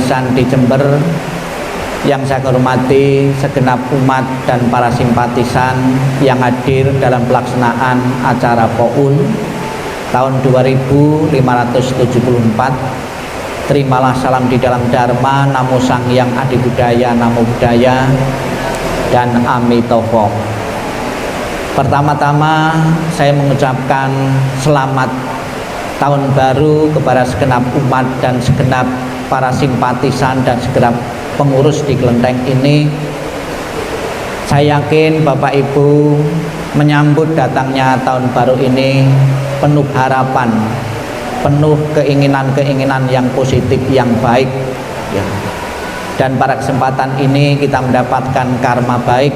Simpatisan di Jember, yang saya hormati segenap umat dan para simpatisan yang hadir dalam pelaksanaan acara POUN tahun 2574. Terimalah salam di dalam Dharma, Namo Sang Hyang Adi Budaya, Namo Buddhaya, dan Amitofo. Pertama-tama saya mengucapkan selamat tahun baru kepada segenap umat dan segenap para simpatisan dan segenap pengurus di kelenteng ini. Saya yakin Bapak Ibu menyambut datangnya tahun baru ini penuh harapan, penuh keinginan-keinginan yang positif, yang baik ya. Dan pada kesempatan ini kita mendapatkan karma baik,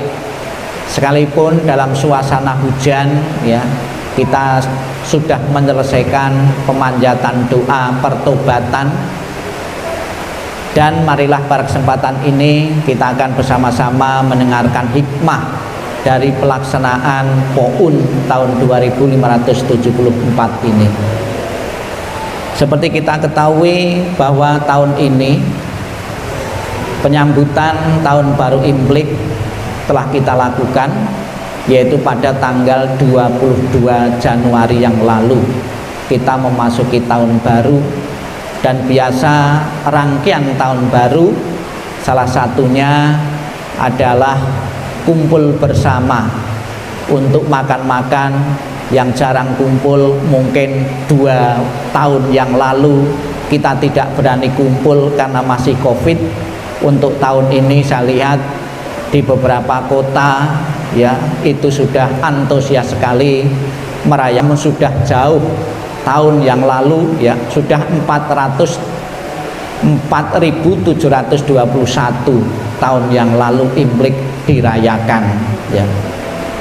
sekalipun dalam suasana hujan ya, kita sudah menyelesaikan pemanjatan doa pertobatan. Dan marilah pada kesempatan ini kita akan bersama-sama mendengarkan hikmah dari pelaksanaan POUN tahun 2574 ini. Seperti kita ketahui bahwa tahun ini penyambutan tahun baru Imlek telah kita lakukan, yaitu pada tanggal 22 Januari yang lalu kita memasuki tahun baru. Dan biasa rangkaian tahun baru salah satunya adalah kumpul bersama untuk makan-makan, yang jarang kumpul. Mungkin 2 tahun yang lalu kita tidak berani kumpul karena masih COVID. Untuk tahun ini saya lihat di beberapa kota ya itu sudah antusias sekali merayakan. Sudah jauh tahun yang lalu ya, sudah 4.721 tahun yang lalu Imlek dirayakan ya.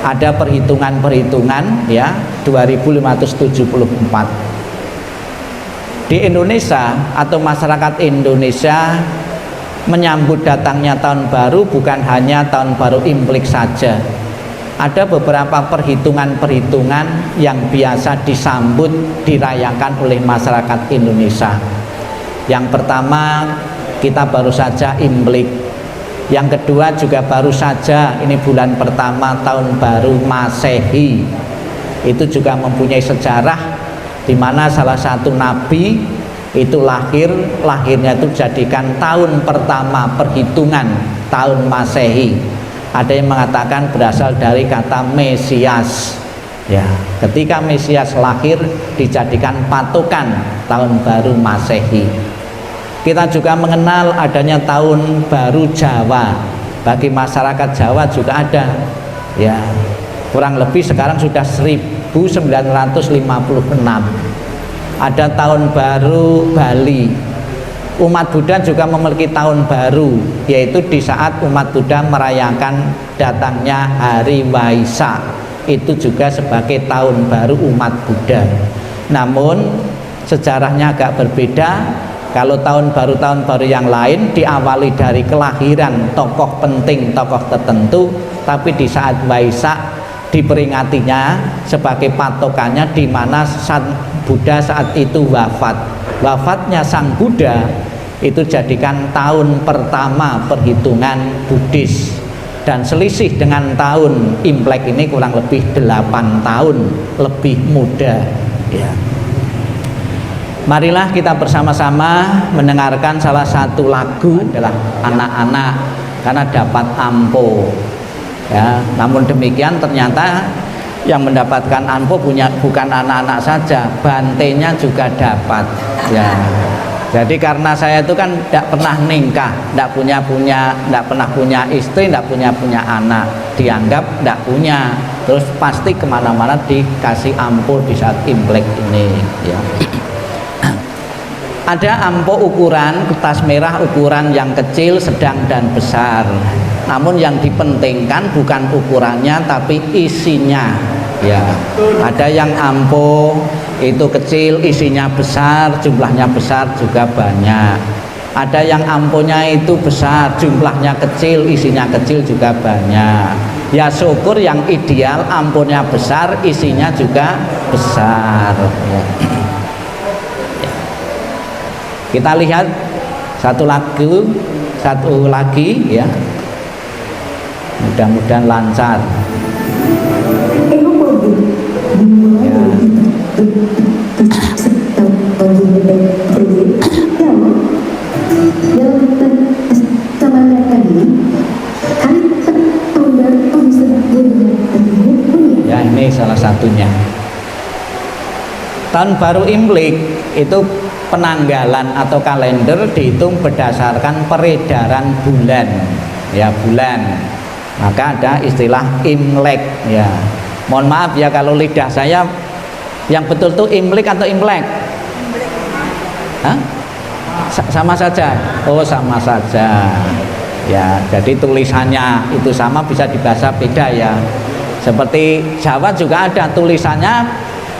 Ada perhitungan-perhitungan ya, 2574. Di Indonesia atau masyarakat Indonesia menyambut datangnya tahun baru bukan hanya tahun baru Imlek saja. Ada beberapa perhitungan-perhitungan yang biasa disambut, dirayakan oleh masyarakat Indonesia. Yang pertama, kita baru saja Imlek. Yang kedua juga baru saja, ini bulan pertama tahun baru Masehi. Itu juga mempunyai sejarah, di mana salah satu nabi itu lahirnya itu jadikan tahun pertama perhitungan tahun Masehi. Ada yang mengatakan berasal dari kata Mesias ya, ketika Mesias lahir dijadikan patokan tahun baru Masehi. Kita juga mengenal adanya tahun baru Jawa. Bagi masyarakat Jawa juga ada ya, kurang lebih sekarang sudah 1956. Ada tahun baru Bali. Umat Buddha juga memiliki tahun baru, yaitu di saat umat Buddha merayakan datangnya hari Waisak. Itu juga sebagai tahun baru umat Buddha. Namun sejarahnya agak berbeda. Kalau tahun baru yang lain diawali dari kelahiran tokoh penting, tokoh tertentu, tapi di saat Waisak diperingatinya sebagai patokannya, di mana Sang Buddha saat itu wafat. Wafatnya Sang Buddha itu jadikan tahun pertama perhitungan Buddhis, dan selisih dengan tahun Imlek ini kurang lebih 8 tahun lebih muda ya. Marilah kita bersama-sama mendengarkan salah satu lagu adalah anak-anak, karena dapat ampo ya. Namun demikian ternyata yang mendapatkan ampo bukan anak-anak saja, bantenya juga dapat ya. Jadi karena saya itu kan tidak pernah nikah, tidak pernah punya istri, tidak punya anak, dianggap tidak punya, terus pasti kemana-mana dikasih ampo di saat Imlek ini ya. Ada ampo ukuran kertas merah, ukuran yang kecil, sedang, dan besar. Namun yang dipentingkan bukan ukurannya tapi isinya ya. Ada yang ampo itu kecil, isinya besar, jumlahnya besar juga banyak. Ada yang amponya itu besar, jumlahnya kecil, isinya kecil juga banyak. Ya syukur yang ideal amponnya besar, isinya juga besar ya. Kita lihat Satu lagi ya. Mudah-mudahan lancar. Ya. Ya, ini salah satunya. Tahun baru Imlek itu penanggalan atau kalender dihitung berdasarkan peredaran bulan, ya, bulan. Maka ada istilah Imlek, ya. Mohon maaf ya kalau lidah saya yang betul tuh Imlek atau Imlek? Hah? Sama saja. Oh, sama saja. Ya, jadi tulisannya itu sama, bisa dibaca beda ya. Seperti Jawa juga ada tulisannya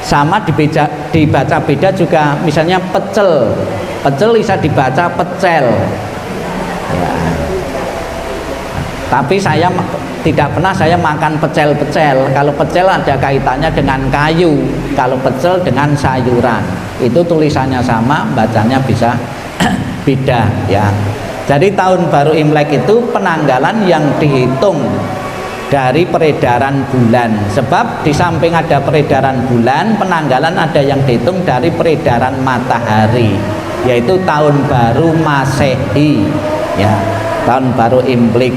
sama, dibaca beda juga. Misalnya pecel bisa dibaca pecel ya. Tapi saya tidak pernah saya makan pecel-pecel. Kalau pecel ada kaitannya dengan kayu, kalau pecel dengan sayuran. Itu tulisannya sama, bacanya bisa beda ya. Jadi tahun baru Imlek itu penanggalan yang dihitung dari peredaran bulan. Sebab di samping ada peredaran bulan, penanggalan ada yang dihitung dari peredaran matahari, yaitu tahun baru Masehi ya, tahun baru Imlek.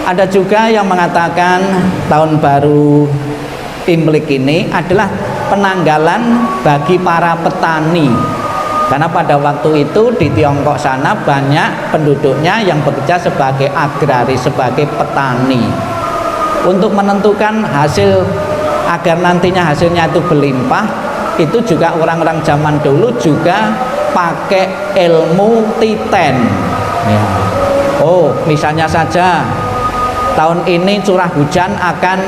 Ada juga yang mengatakan tahun baru Imlek ini adalah penanggalan bagi para petani, karena pada waktu itu di Tiongkok sana banyak penduduknya yang bekerja sebagai agraris, sebagai petani. Untuk menentukan hasil agar nantinya hasilnya itu berlimpah, itu juga orang-orang zaman dulu juga pakai ilmu titen ya. Oh, misalnya saja tahun ini curah hujan akan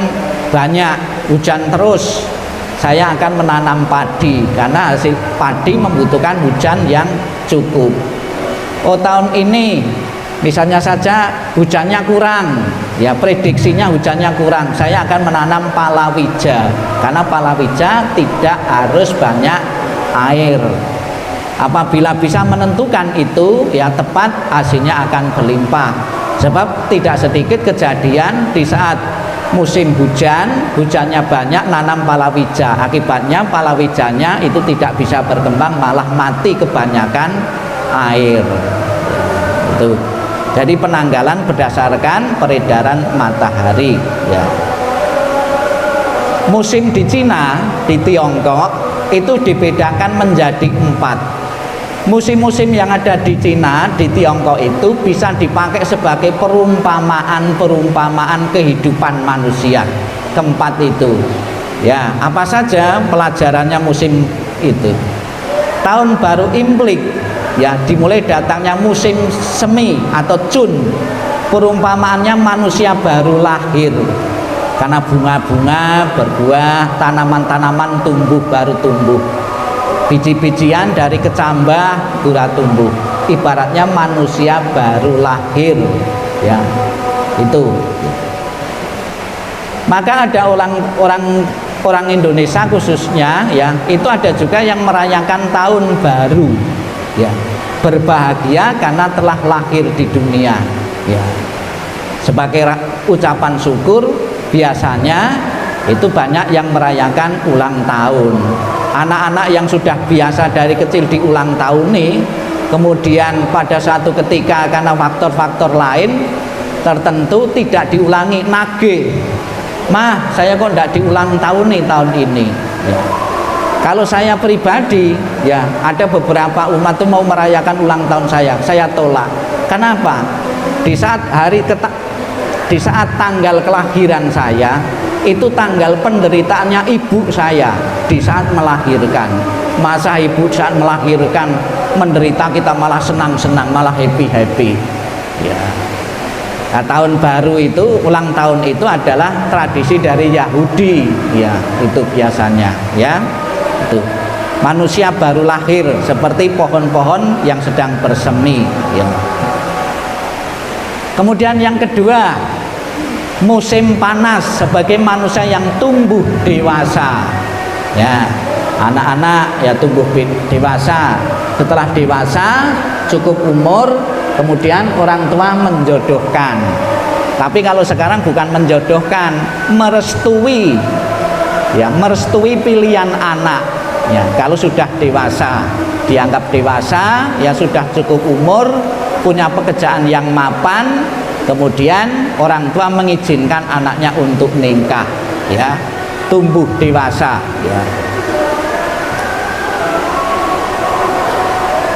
banyak, hujan terus, saya akan menanam padi karena hasil padi membutuhkan hujan yang cukup. Oh, tahun ini misalnya saja hujannya kurang, ya prediksinya hujannya kurang, saya akan menanam palawija karena palawija tidak harus banyak air. Apabila bisa menentukan itu, ya tepat, hasilnya akan berlimpah. Sebab tidak sedikit kejadian di saat musim hujan, hujannya banyak, nanam palawija, akibatnya palawijanya itu tidak bisa berkembang, malah mati kebanyakan air. Itu. Jadi penanggalan berdasarkan peredaran matahari ya. Musim di Cina, di Tiongkok itu dibedakan menjadi 4. Musim-musim yang ada di Cina, di Tiongkok itu bisa dipakai sebagai perumpamaan kehidupan manusia. Keempat itu ya, apa saja pelajarannya musim itu. Tahun baru Imlek ya, dimulai datangnya musim semi atau Chun, perumpamaannya manusia baru lahir karena bunga-bunga berbuah, tanaman-tanaman tumbuh, baru tumbuh, biji-bijian dari kecambah gula tumbuh, ibaratnya manusia baru lahir ya. Itu maka ada orang Indonesia khususnya ya, itu ada juga yang merayakan tahun baru ya, berbahagia karena telah lahir di dunia ya. Sebagai ucapan syukur, biasanya itu banyak yang merayakan ulang tahun. Anak-anak yang sudah biasa dari kecil diulang tahun nih, kemudian pada suatu ketika karena faktor-faktor lain tertentu tidak diulangi, nagih, "Mah, saya kok tidak diulang tahun nih tahun ini ya." Kalau saya pribadi ya, ada beberapa umat itu mau merayakan ulang tahun saya tolak. Kenapa? Di saat tanggal kelahiran saya itu tanggal penderitaannya ibu saya di saat melahirkan. Masa ibu saat melahirkan menderita, kita malah senang-senang, malah happy-happy ya. Nah, tahun baru itu, ulang tahun itu adalah tradisi dari Yahudi ya, itu biasanya ya. Itu manusia baru lahir seperti pohon-pohon yang sedang bersemi ya. Kemudian yang kedua, musim panas sebagai manusia yang tumbuh dewasa ya. Anak-anak ya tumbuh dewasa, setelah dewasa cukup umur, kemudian orang tua menjodohkan. Tapi kalau sekarang bukan menjodohkan, merestui, ya, merestui pilihan anak. Ya, kalau sudah dewasa, dianggap dewasa, ya sudah cukup umur, punya pekerjaan yang mapan, kemudian orang tua mengizinkan anaknya untuk nikah, ya, tumbuh dewasa, ya.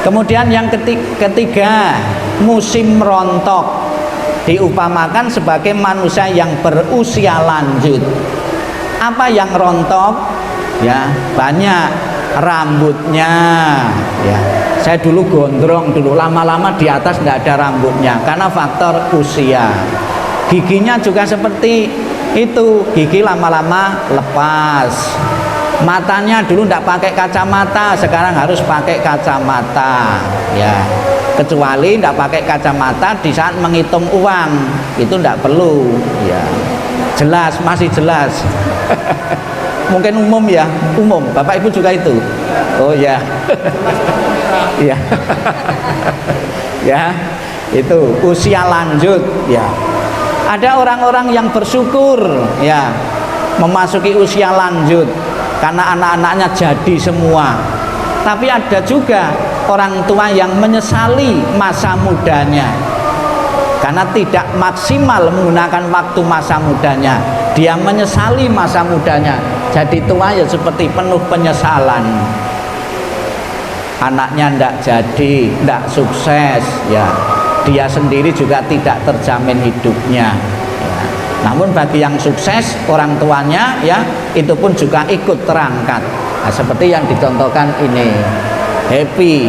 Kemudian yang ketiga, musim rontok diupamakan sebagai manusia yang berusia lanjut. Apa yang rontok? Ya, banyak rambutnya, ya. Saya dulu gondrong dulu, lama-lama di atas tidak ada rambutnya karena faktor usia. Giginya juga seperti itu, gigi lama-lama lepas. Matanya dulu tidak pakai kacamata, sekarang harus pakai kacamata, ya. Kecuali tidak pakai kacamata di saat menghitung uang, itu tidak perlu, ya. Jelas, masih jelas. Mungkin umum, ya, umum. Bapak Ibu juga itu. Oh ya. Ya. Ya, itu usia lanjut, ya. Ada orang-orang yang bersyukur, ya, memasuki usia lanjut karena anak-anaknya jadi semua. Tapi ada juga orang tua yang menyesali masa mudanya karena tidak maksimal menggunakan waktu masa mudanya. Dia menyesali masa mudanya, jadi tua ya seperti penuh penyesalan. Anaknya tidak jadi, tidak sukses, ya. Dia sendiri juga tidak terjamin hidupnya, ya. Namun bagi yang sukses, orang tuanya, ya, itu pun juga ikut terangkat. Nah, seperti yang dicontohkan ini, happy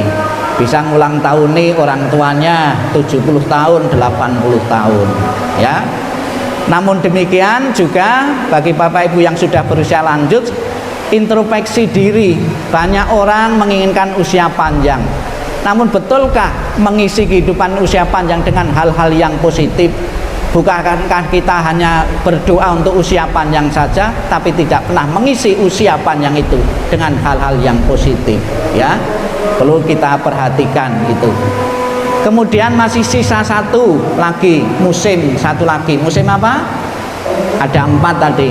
bisa ngulang tahun nih orang tuanya 70 tahun, 80 tahun, ya. Namun demikian juga bagi Bapak Ibu yang sudah berusia lanjut, introspeksi diri. Banyak orang menginginkan usia panjang. Namun betulkah mengisi kehidupan usia panjang dengan hal-hal yang positif? Bukankah kita hanya berdoa untuk usia panjang saja, tapi tidak pernah mengisi usia panjang itu dengan hal-hal yang positif, ya? Perlu kita perhatikan itu. Kemudian masih sisa satu lagi, satu lagi. Musim apa? Ada 4 tadi.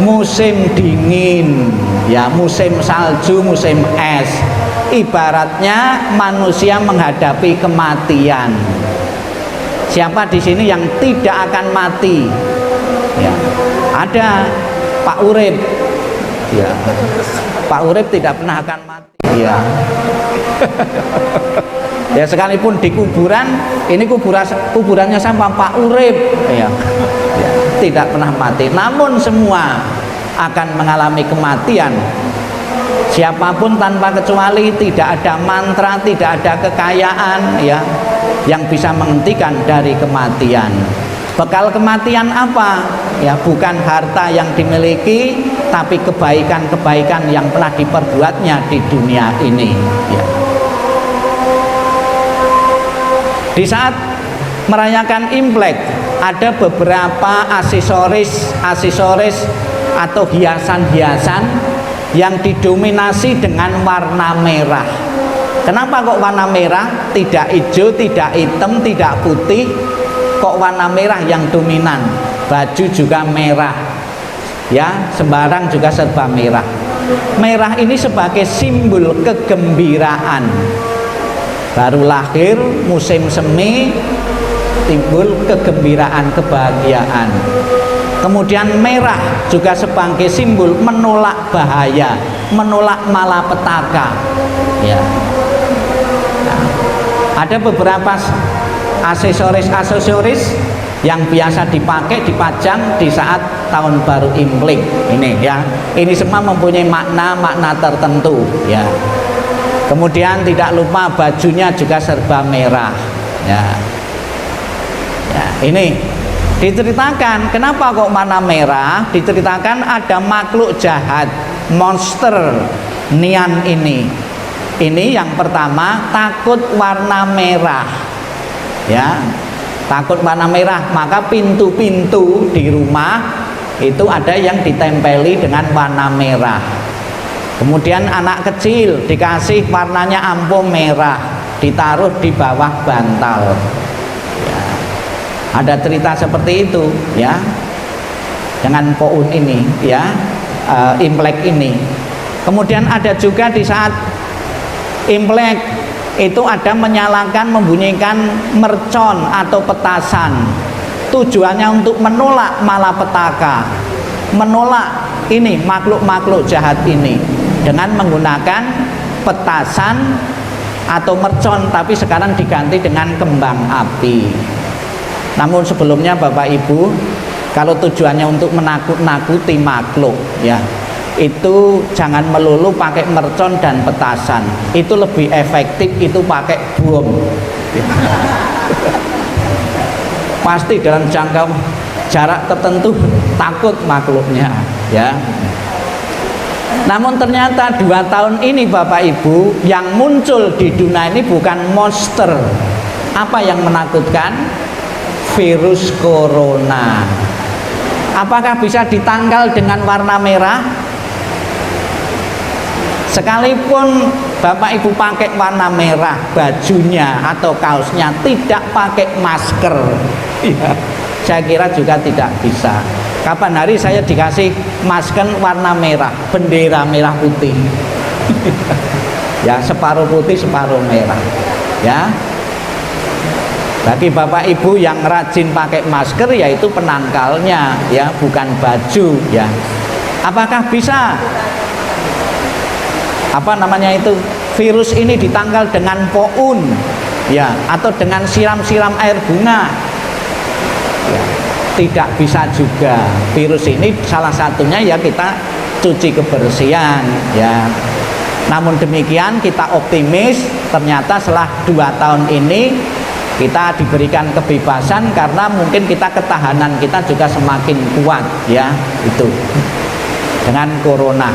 Musim dingin, ya, musim salju, musim es. Ibaratnya manusia menghadapi kematian. Siapa di sini yang tidak akan mati? Ya, ada Pak Urip. Ya, Pak Urip tidak pernah akan mati. Ya. Ya, sekalipun di kuburan, ini kuburannya sama Pak Urip, ya, ya, tidak pernah mati. Namun semua akan mengalami kematian. Siapapun tanpa kecuali, tidak ada mantra, tidak ada kekayaan, ya, yang bisa menghentikan dari kematian. Bekal kematian apa? Ya, bukan harta yang dimiliki, tapi kebaikan-kebaikan yang pernah diperbuatnya di dunia ini, ya. Di saat merayakan Imlek, ada beberapa aksesoris atau hiasan-hiasan yang didominasi dengan warna merah. Kenapa kok warna merah? Tidak hijau, tidak hitam, tidak putih. Kok warna merah yang dominan? Baju juga merah, ya, sembarang juga serba merah. Merah ini sebagai simbol kegembiraan. Baru lahir, musim semi, timbul kegembiraan, kebahagiaan. Kemudian merah juga sebagai simbol menolak bahaya, menolak malapetaka, ya. Nah, ada beberapa aksesoris yang biasa dipakai, dipajang di saat tahun baru Imlek ini, ya. Ini semua mempunyai makna tertentu, ya. Kemudian tidak lupa bajunya juga serba merah, ya. Ya, ini diceritakan kenapa kok warna merah. Diceritakan ada makhluk jahat, monster Nian ini. Ini yang pertama, takut warna merah, ya, takut warna merah. Maka pintu-pintu di rumah itu ada yang ditempeli dengan warna merah. Kemudian anak kecil dikasih warnanya ampo merah. ditaruh di bawah bantal. Ya. Ada cerita seperti itu ya, dengan Poun ini ya, Imlek ini. Kemudian ada juga di saat Imlek itu ada menyalakan, membunyikan mercon atau petasan. Tujuannya untuk menolak malapetaka, menolak ini makhluk-makhluk jahat ini dengan menggunakan petasan atau mercon, tapi sekarang diganti dengan kembang api. Namun sebelumnya Bapak Ibu, kalau tujuannya untuk menakut-nakuti makhluk ya, itu jangan melulu pakai mercon dan petasan. Itu lebih efektif itu pakai bom. Pasti dalam jangka jarak tertentu takut makhluknya ya. Namun ternyata 2 tahun ini Bapak Ibu, yang muncul di dunia ini bukan monster. Apa yang menakutkan? Virus corona. Apakah bisa ditangkal dengan warna merah? Sekalipun Bapak Ibu pakai warna merah bajunya atau kaosnya, tidak pakai masker ya, saya kira juga tidak bisa. Kapan hari saya dikasih masker warna merah, bendera merah putih ya, separuh putih separuh merah ya. Bagi Bapak Ibu yang rajin pakai masker, yaitu penangkalnya ya, bukan baju ya. Apakah bisa virus ini ditangkal dengan Poun ya, atau dengan siram-siram air bunga ya, tidak bisa juga. Virus ini salah satunya ya kita cuci kebersihan ya. Namun demikian kita optimis, ternyata setelah 2 tahun ini kita diberikan kebebasan, karena mungkin kita ketahanan kita juga semakin kuat ya, itu dengan corona.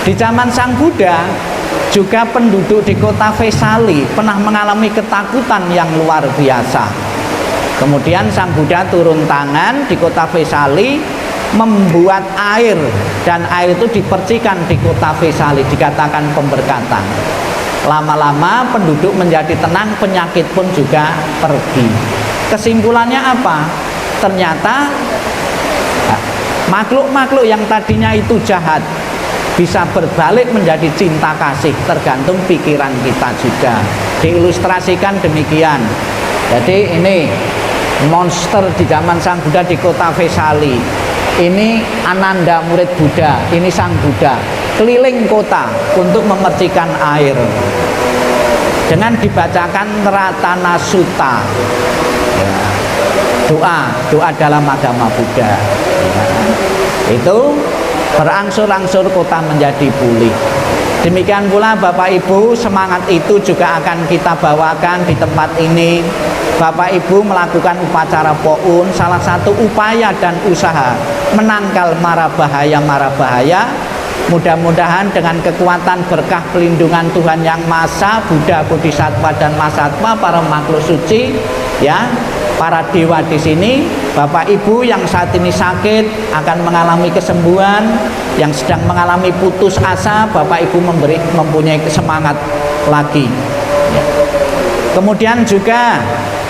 Di zaman Sang Buddha juga penduduk di kota Vesali pernah mengalami ketakutan yang luar biasa. Kemudian Sang Buddha turun tangan di kota Vesali, membuat air, dan air itu dipercikan di kota Vesali, dikatakan pemberkatan. Lama-lama penduduk menjadi tenang, penyakit pun juga pergi. Kesimpulannya apa? Ternyata makhluk-makhluk yang tadinya itu jahat bisa berbalik menjadi cinta kasih, tergantung pikiran kita juga. Diilustrasikan demikian. Jadi ini monster di zaman Sang Buddha di kota Vesali. Ini Ananda murid Buddha, ini Sang Buddha keliling kota untuk memercikan air dengan dibacakan Ratana Sutta ya, doa dalam agama Buddha ya. Itu berangsur-angsur kota menjadi pulih. Demikian pula Bapak Ibu, semangat itu juga akan kita bawakan di tempat ini. Bapak Ibu melakukan upacara Poun, salah satu upaya dan usaha menangkal mara bahaya. Mudah-mudahan dengan kekuatan berkah pelindungan Tuhan Yang Maha Esa, Buddha, Bodhisattva dan Mahasatwa, para makhluk suci ya, para dewa di sini, Bapak Ibu yang saat ini sakit akan mengalami kesembuhan, yang sedang mengalami putus asa, Bapak Ibu mempunyai semangat lagi ya. Kemudian juga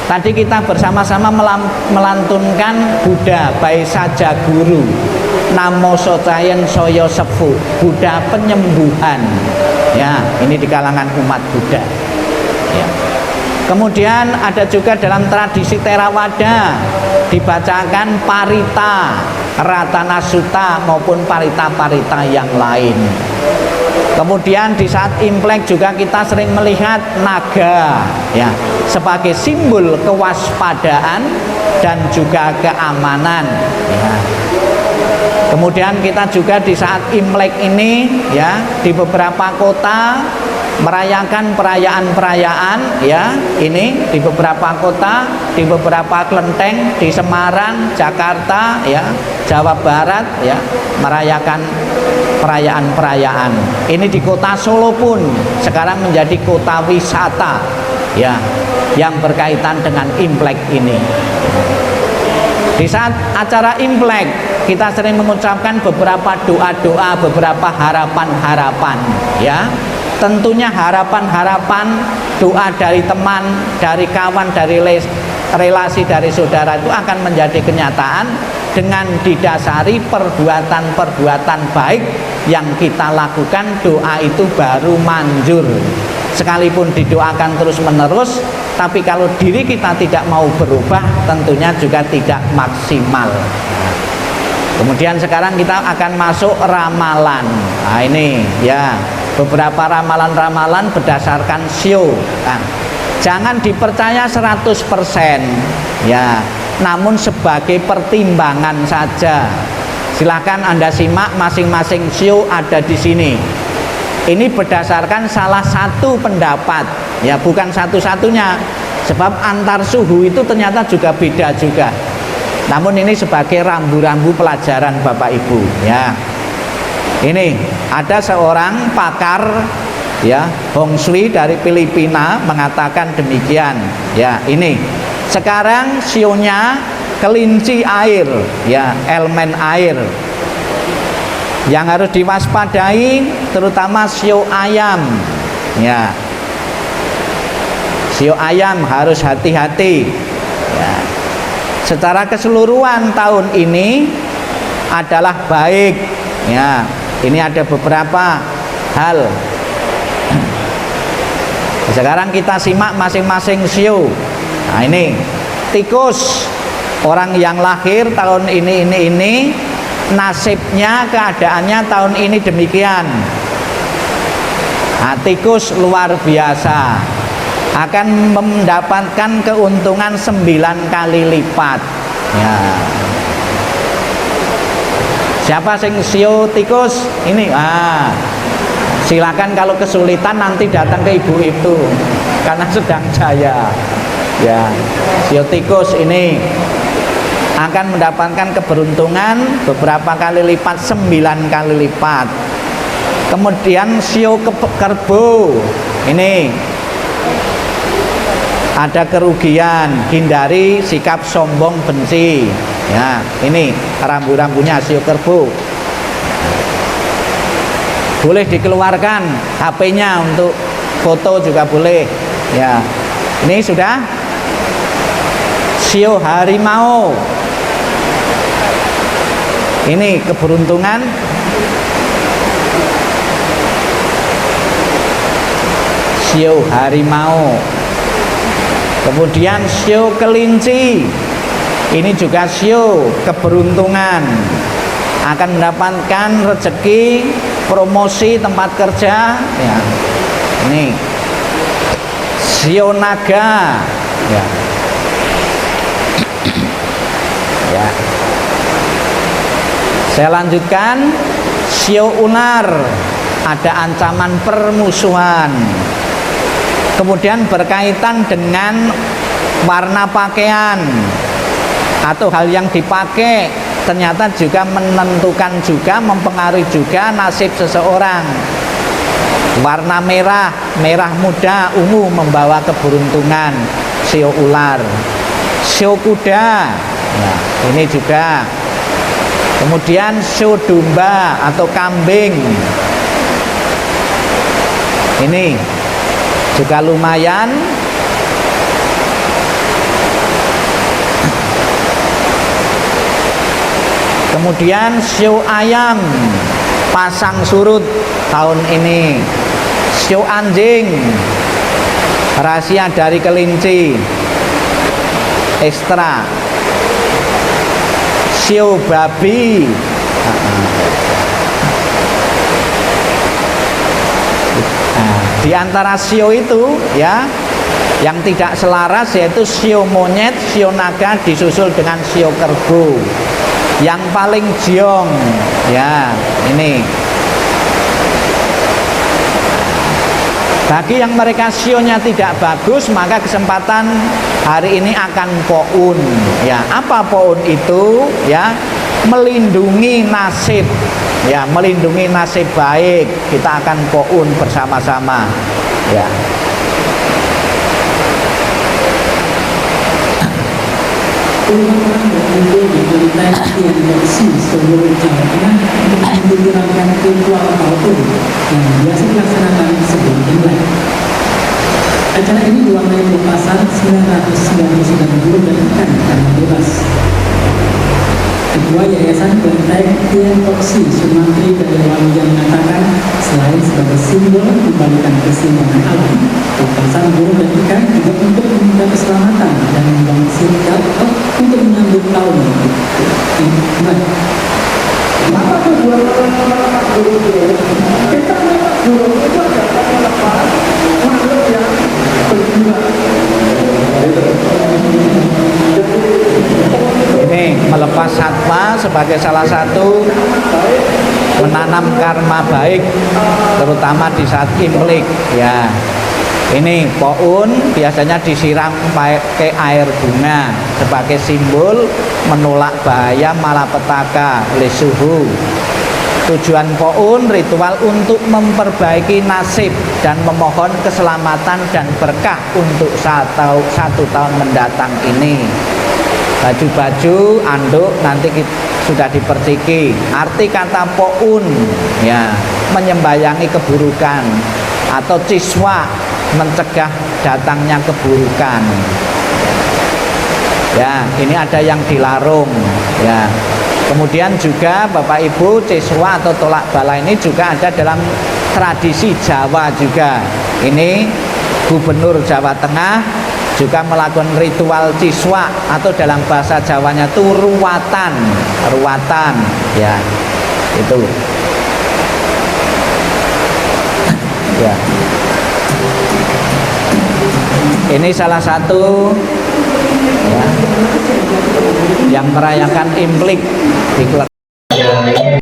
tadi kita bersama-sama melantunkan Buddha Bae Saja Guru, Namo Socayen Soyo Sefu, Buddha penyembuhan ya, ini di kalangan umat Buddha ya. Kemudian ada juga dalam tradisi Theravada dibacakan Parita, Ratana Sutta maupun parita-parita yang lain. Kemudian di saat Imlek juga kita sering melihat naga ya, sebagai simbol kewaspadaan dan juga keamanan ya. Kemudian kita juga di saat Imlek ini ya, di beberapa kota merayakan perayaan-perayaan ya, ini di beberapa kota, di beberapa kelenteng di Semarang, Jakarta ya, Jawa Barat ya, merayakan perayaan-perayaan. Ini di kota Solo pun sekarang menjadi kota wisata ya, yang berkaitan dengan Imlek ini. Di saat acara Imlek kita sering mengucapkan beberapa doa-doa, beberapa harapan-harapan ya. tentunya harapan-harapan, doa dari teman, dari kawan, dari relasi, dari saudara itu akan menjadi kenyataan dengan didasari perbuatan-perbuatan baik yang kita lakukan. Doa itu baru manjur. Sekalipun didoakan terus-menerus, tapi kalau diri kita tidak mau berubah, tentunya juga tidak maksimal. Kemudian sekarang kita akan masuk ramalan. Nah ini ya, beberapa ramalan-ramalan berdasarkan sio. Nah, jangan dipercaya 100% ya, namun sebagai pertimbangan saja. Silahkan Anda simak masing-masing sio ada di sini. Ini berdasarkan salah satu pendapat ya, bukan satu-satunya, sebab antar suhu itu ternyata juga beda juga. Namun ini sebagai rambu-rambu pelajaran Bapak Ibu ya. Ini ada seorang pakar ya Hong Shui dari Filipina mengatakan demikian ya. Ini sekarang sionya kelinci air ya, elemen air yang harus diwaspadai, terutama sio ayam ya. Sio ayam harus hati-hati ya. Secara keseluruhan tahun ini adalah baik ya. Ini ada beberapa hal. Sekarang kita simak masing-masing sio. Nah ini tikus, orang yang lahir tahun ini nasibnya, keadaannya tahun ini demikian. Nah, tikus luar biasa, akan mendapatkan keuntungan 9 kali lipat ya. Siapa sing sio tikus ini? Silakan kalau kesulitan nanti datang ke ibu itu karena sedang jaya ya. Sio tikus ini akan mendapatkan keberuntungan beberapa kali lipat, 9 kali lipat. Kemudian sio kerbau ini ada kerugian, hindari sikap sombong benci ya. Ini rambu-rambunya sio kerbau. Boleh dikeluarkan HP-nya untuk foto juga boleh ya. Ini sudah sio harimau. Ini keberuntungan sio harimau. Kemudian sio kelinci, ini juga sio keberuntungan, akan mendapatkan rezeki, promosi tempat kerja ya. Ini sio naga ya. Ya. Saya lanjutkan, sio ular, ada ancaman permusuhan. Kemudian berkaitan dengan warna pakaian atau hal yang dipakai, ternyata juga menentukan juga, mempengaruhi juga nasib seseorang. Warna merah, merah muda, ungu membawa keberuntungan, sio ular. Sio kuda ya, ini juga. Kemudian sio domba atau kambing, ini juga lumayan. Kemudian sio ayam pasang surut tahun ini. Sio anjing, rahasia dari kelinci, ekstra. Sio babi, di antara sio itu ya, yang tidak selaras yaitu sio monyet, sio naga disusul dengan sio kerbau. Yang paling jiong ya, ini bagi yang mereka sionya tidak bagus, maka kesempatan hari ini akan poun ya. Apa poun itu ya? Melindungi nasib ya, melindungi nasib baik. Kita akan poun bersama-sama ya. Puluhan orang berkumpul di kelenteng Tian Beksi, Solo, Jawa Tengah untuk menjalankan ritual Taotung yang biasa dilaksanakan sebelum Imlek. Acara ini diwarnai pelepasan 999 burung dan ikan tanah bebas. Ketua Yayasan Kelenteng Tian Beksi, Sumantri Dayawalija mengatakan, selain sebagai simbol kembalikan keseimbangan alam, pelepasan burung dan ikan juga untuk menjaga keselamatan dan membangun sikap untuk menyambut tahun Imlek. Maka tujuan melepas burung itu, kita melepas burung itu adalah melepas makhluk yang berjiwa. Ini melepas satwa sebagai salah satu menanam karma baik, terutama di saat Imlek ya. Ini pohon biasanya disiram pakai air bunga sebagai simbol menolak bahaya malapetaka oleh suhu. Tujuan pohon ritual untuk memperbaiki nasib dan memohon keselamatan dan berkah untuk satu tahun mendatang ini. Baju-baju anduk nanti sudah diperciki. Arti kata poun ya menyembayangi keburukan, atau ciswa mencegah datangnya keburukan. Ya, ini ada yang dilarung ya. Kemudian juga Bapak Ibu, ciswa atau tolak bala ini juga ada dalam tradisi Jawa juga. Ini Gubernur Jawa Tengah juga melakukan ritual ciswa atau dalam bahasa Jawanya itu ruwatan ya, itu ya. Ini salah satu ya, yang merayakan Imlek di Kelenteng.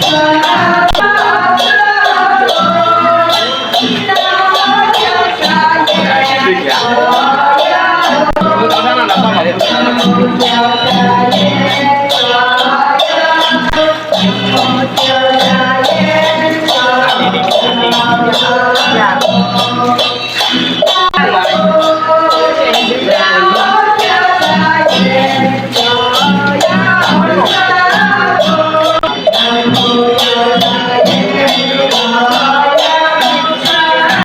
Yeah.